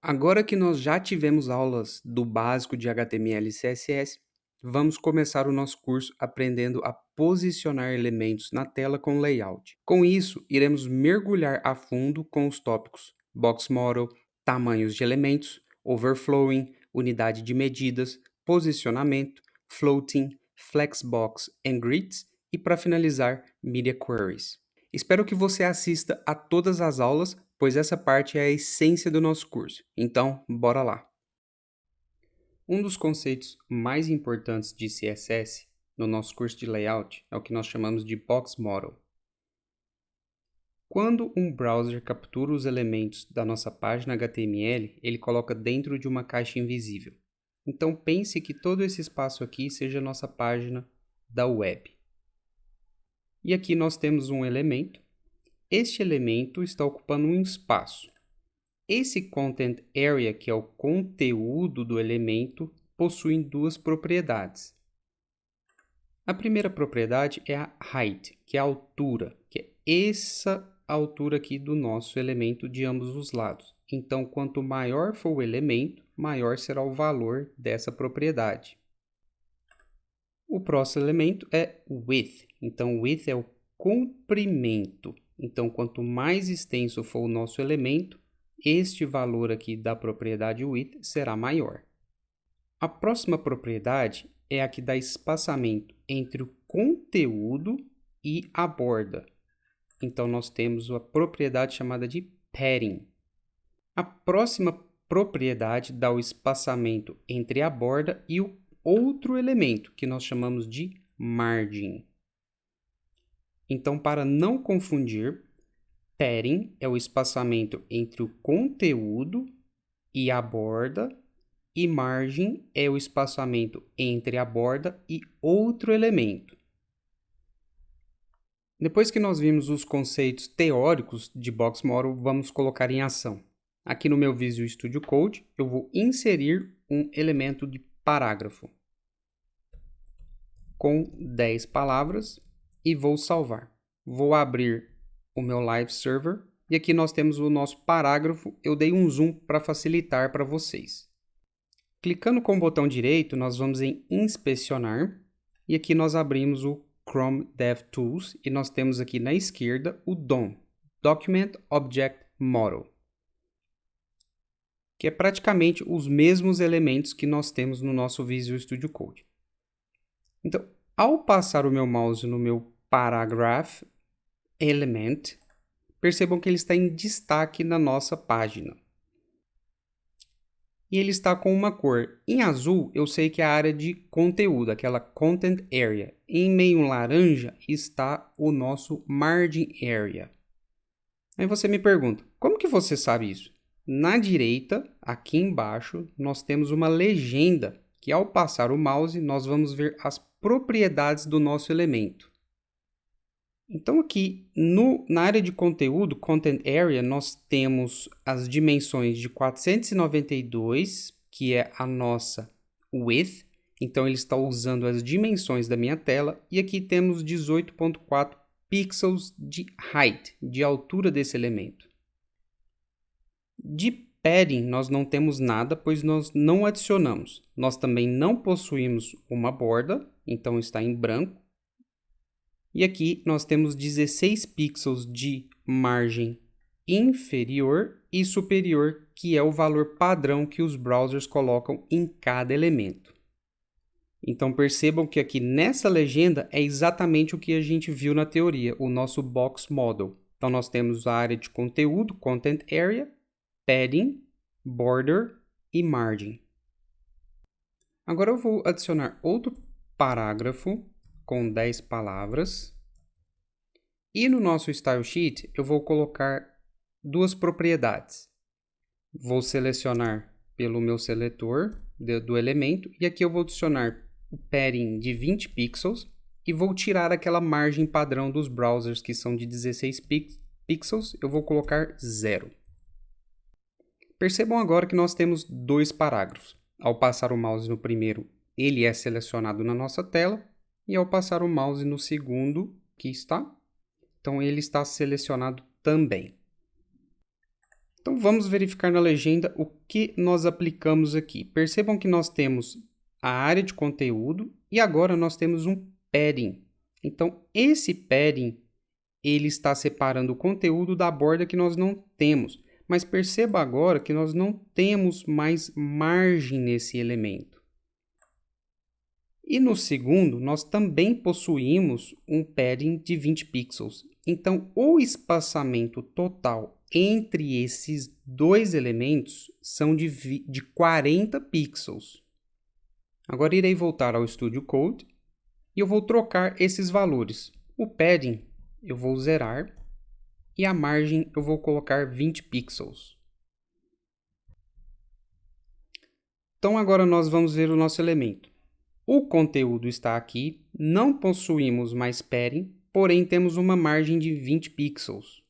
Agora que nós já tivemos aulas do básico de HTML e CSS, vamos começar o nosso curso aprendendo a posicionar elementos na tela com layout. Com isso, iremos mergulhar a fundo com os tópicos Box Model, tamanhos de elementos, Overflowing, unidade de medidas, posicionamento, Floating, Flexbox and Grids e, para finalizar, Media Queries. Espero que você assista a todas as aulas, pois essa parte é a essência do nosso curso. Então, bora lá! Um dos conceitos mais importantes de CSS no nosso curso de layout é o que nós chamamos de Box Model. Quando um browser captura os elementos da nossa página HTML, ele coloca dentro de uma caixa invisível. Então pense que todo esse espaço aqui seja a nossa página da web. E aqui nós temos um elemento. Este elemento está ocupando um espaço. Esse Content Area, que é o conteúdo do elemento, possui duas propriedades. A primeira propriedade é a height, que é a altura, que é essa altura aqui do nosso elemento de ambos os lados. Então, quanto maior for o elemento, maior será o valor dessa propriedade. O próximo elemento é width. Então, width é o comprimento. Então, quanto mais extenso for o nosso elemento, este valor aqui da propriedade width será maior. A próxima propriedade é a que dá espaçamento entre o conteúdo e a borda. Então, nós temos a propriedade chamada de padding. A próxima propriedade dá o espaçamento entre a borda e o outro elemento, que nós chamamos de margin. Então, para não confundir, padding é o espaçamento entre o conteúdo e a borda, e margin é o espaçamento entre a borda e outro elemento. Depois que nós vimos os conceitos teóricos de Box Model, vamos colocar em ação. Aqui no meu Visual Studio Code, eu vou inserir um elemento de parágrafo com 10 palavras e vou salvar. Vou abrir o meu Live Server e aqui nós temos o nosso parágrafo. Eu dei um zoom para facilitar para vocês. Clicando com o botão direito, nós vamos em Inspecionar e aqui nós abrimos o Chrome DevTools e nós temos aqui na esquerda o DOM, Document Object Model, que é praticamente os mesmos elementos que nós temos no nosso Visual Studio Code. Então, ao passar o meu mouse no meu Paragraph Element, percebam que ele está em destaque na nossa página. E ele está com uma cor. Em azul, eu sei que é a área de conteúdo, aquela Content Area. Em meio laranja está o nosso Margin Area. Aí você me pergunta, como que você sabe isso? Na direita, aqui embaixo, nós temos uma legenda que ao passar o mouse, nós vamos ver as propriedades do nosso elemento. Então aqui na área de conteúdo, Content Area, nós temos as dimensões de 492, que é a nossa width. Então ele está usando as dimensões da minha tela. E aqui temos 18.4 pixels de height, de altura desse elemento. De padding nós não temos nada, pois nós não adicionamos. Nós também não possuímos uma borda, então está em branco. E aqui nós temos 16 pixels de margem inferior e superior, que é o valor padrão que os browsers colocam em cada elemento. Então percebam que aqui nessa legenda é exatamente o que a gente viu na teoria, o nosso Box Model. Então nós temos a área de conteúdo, Content Area, Padding, Border e Margin. Agora eu vou adicionar outro parágrafo com 10 palavras. E no nosso Style Sheet, eu vou colocar duas propriedades. Vou selecionar pelo meu seletor do elemento, e aqui eu vou adicionar o padding de 20 pixels e vou tirar aquela margem padrão dos browsers que são de 16 pixels, eu vou colocar 0. Percebam agora que nós temos dois parágrafos. Ao passar o mouse no primeiro, ele é selecionado na nossa tela, e ao passar o mouse no segundo, aqui está, então ele está selecionado também. Então vamos verificar na legenda o que nós aplicamos aqui. Percebam que nós temos a área de conteúdo e agora nós temos um padding. Então esse padding ele está separando o conteúdo da borda que nós não temos. Mas perceba agora que nós não temos mais margem nesse elemento. E no segundo, nós também possuímos um padding de 20 pixels. Então, o espaçamento total entre esses dois elementos são de 40 pixels. Agora irei voltar ao Studio Code e eu vou trocar esses valores. O padding eu vou zerar e a margem eu vou colocar 20 pixels. Então agora nós vamos ver o nosso elemento. O conteúdo está aqui, não possuímos mais padding, porém temos uma margem de 20 pixels.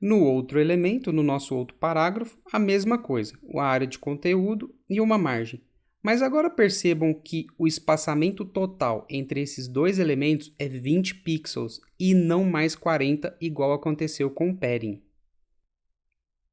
No outro elemento, no nosso outro parágrafo, a mesma coisa, a área de conteúdo e uma margem. Mas agora percebam que o espaçamento total entre esses dois elementos é 20 pixels e não mais 40, igual aconteceu com o padding.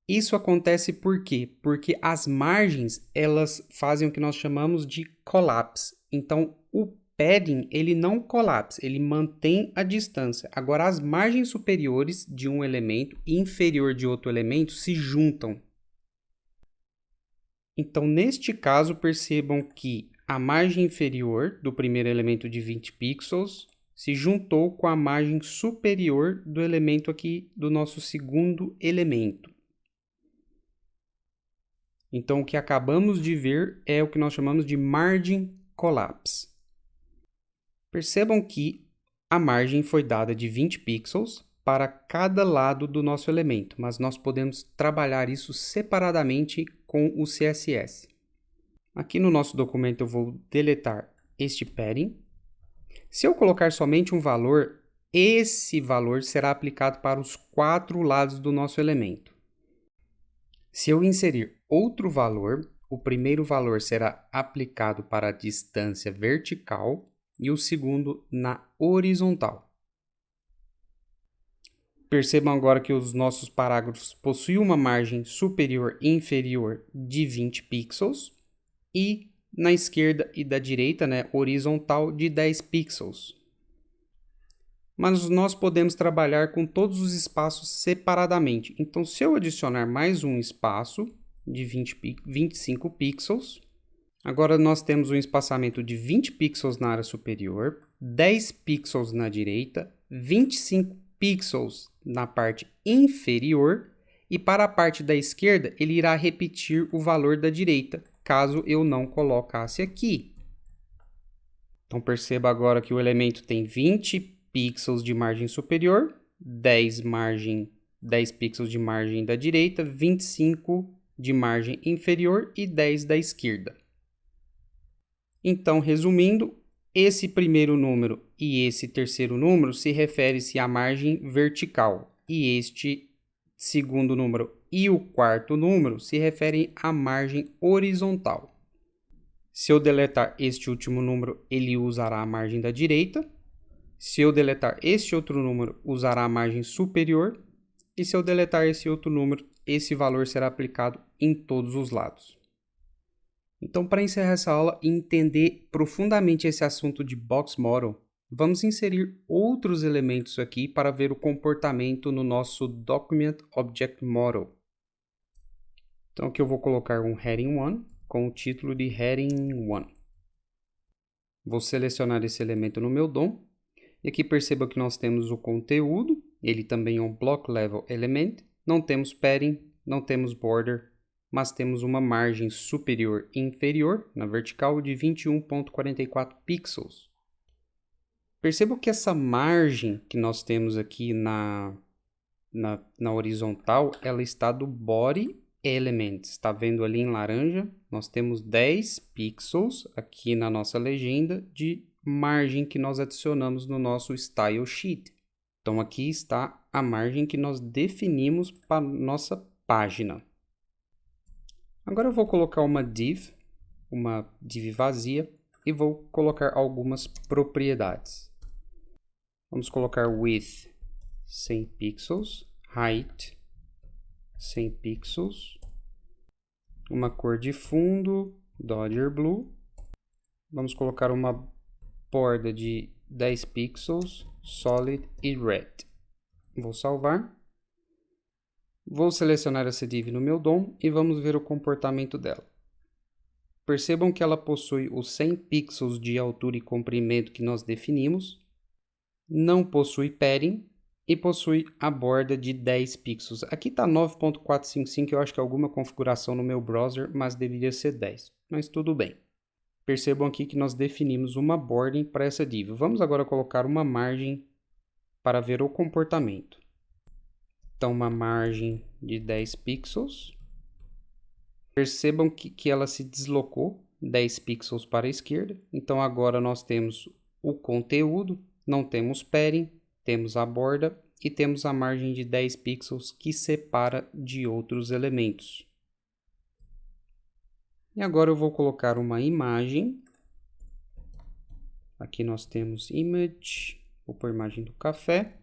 Isso acontece por quê? Porque as margens, elas fazem o que nós chamamos de collapse. Então, o padding, ele não colapsa, ele mantém a distância. Agora, as margens superiores de um elemento e inferior de outro elemento se juntam. Então, neste caso, percebam que a margem inferior do primeiro elemento de 20 pixels se juntou com a margem superior do elemento aqui do nosso segundo elemento. Então, o que acabamos de ver é o que nós chamamos de margin collapse. Percebam que a margem foi dada de 20 pixels para cada lado do nosso elemento, mas nós podemos trabalhar isso separadamente com o CSS. Aqui no nosso documento eu vou deletar este padding. Se eu colocar somente um valor, esse valor será aplicado para os 4 lados do nosso elemento. Se eu inserir outro valor, o primeiro valor será aplicado para a distância vertical e o segundo na horizontal. Percebam agora que os nossos parágrafos possuem uma margem superior e inferior de 20 pixels e na esquerda e da direita, horizontal, de 10 pixels. Mas nós podemos trabalhar com todos os espaços separadamente. Então, se eu adicionar mais um espaço de 25 pixels, agora nós temos um espaçamento de 20 pixels na área superior, 10 pixels na direita, 25 pixels na parte inferior e para a parte da esquerda ele irá repetir o valor da direita, caso eu não colocasse aqui. Então perceba agora que o elemento tem 20 pixels de margem superior, 10 pixels de margem da direita, 25 de margem inferior e 10 da esquerda. Então, resumindo, esse primeiro número e esse terceiro número se refere-se à margem vertical e este segundo número e o quarto número se referem à margem horizontal. Se eu deletar este último número, ele usará a margem da direita. Se eu deletar este outro número, usará a margem superior. E se eu deletar esse outro número, esse valor será aplicado em todos os lados. Então, para encerrar essa aula e entender profundamente esse assunto de Box Model, vamos inserir outros elementos aqui para ver o comportamento no nosso Document Object Model. Então, aqui eu vou colocar um Heading 1 com o título de Heading 1. Vou selecionar esse elemento no meu DOM. E aqui perceba que nós temos o conteúdo, ele também é um Block Level Element. Não temos padding, não temos border, mas temos uma margem superior e inferior, na vertical, de 21,44 pixels. Perceba que essa margem que nós temos aqui na horizontal, ela está do Body Element. Está vendo ali em laranja? Nós temos 10 pixels aqui na nossa legenda de margem que nós adicionamos no nosso Style Sheet. Então, aqui está a margem que nós definimos para a nossa página. Agora eu vou colocar uma div vazia, e vou colocar algumas propriedades. Vamos colocar width 100 pixels, height 100 pixels. Uma cor de fundo, Dodger Blue. Vamos colocar uma borda de 10 pixels, Solid e Red. Vou salvar. Vou selecionar essa div no meu DOM e vamos ver o comportamento dela. Percebam que ela possui os 100 pixels de altura e comprimento que nós definimos, não possui padding e possui a borda de 10 pixels. Aqui está 9.455, eu acho que é alguma configuração no meu browser, mas deveria ser 10, mas tudo bem. Percebam aqui que nós definimos uma borda para essa div. Vamos agora colocar uma margem para ver o comportamento. Então, uma margem de 10 pixels. Percebam que ela se deslocou 10 pixels para a esquerda. Então, agora nós temos o conteúdo, não temos padding, temos a borda e temos a margem de 10 pixels que separa de outros elementos. E agora eu vou colocar uma imagem. Aqui nós temos image, vou pôr a imagem do café.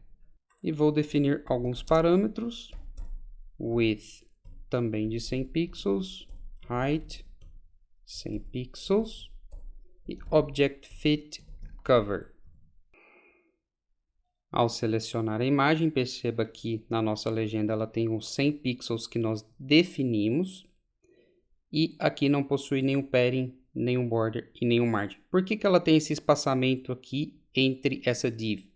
E vou definir alguns parâmetros. Width também de 100 pixels. Height 100 pixels. E Object Fit Cover. Ao selecionar a imagem, perceba que na nossa legenda ela tem os 100 pixels que nós definimos. E aqui não possui nenhum padding, nenhum border e nenhum margem. Por que ela tem esse espaçamento aqui entre essa div?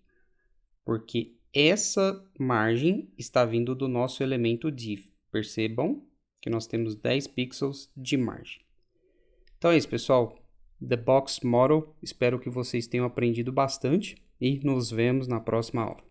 Porque essa margem está vindo do nosso elemento div. Percebam que nós temos 10 pixels de margem. Então é isso, pessoal. The Box Model. Espero que vocês tenham aprendido bastante e nos vemos na próxima aula.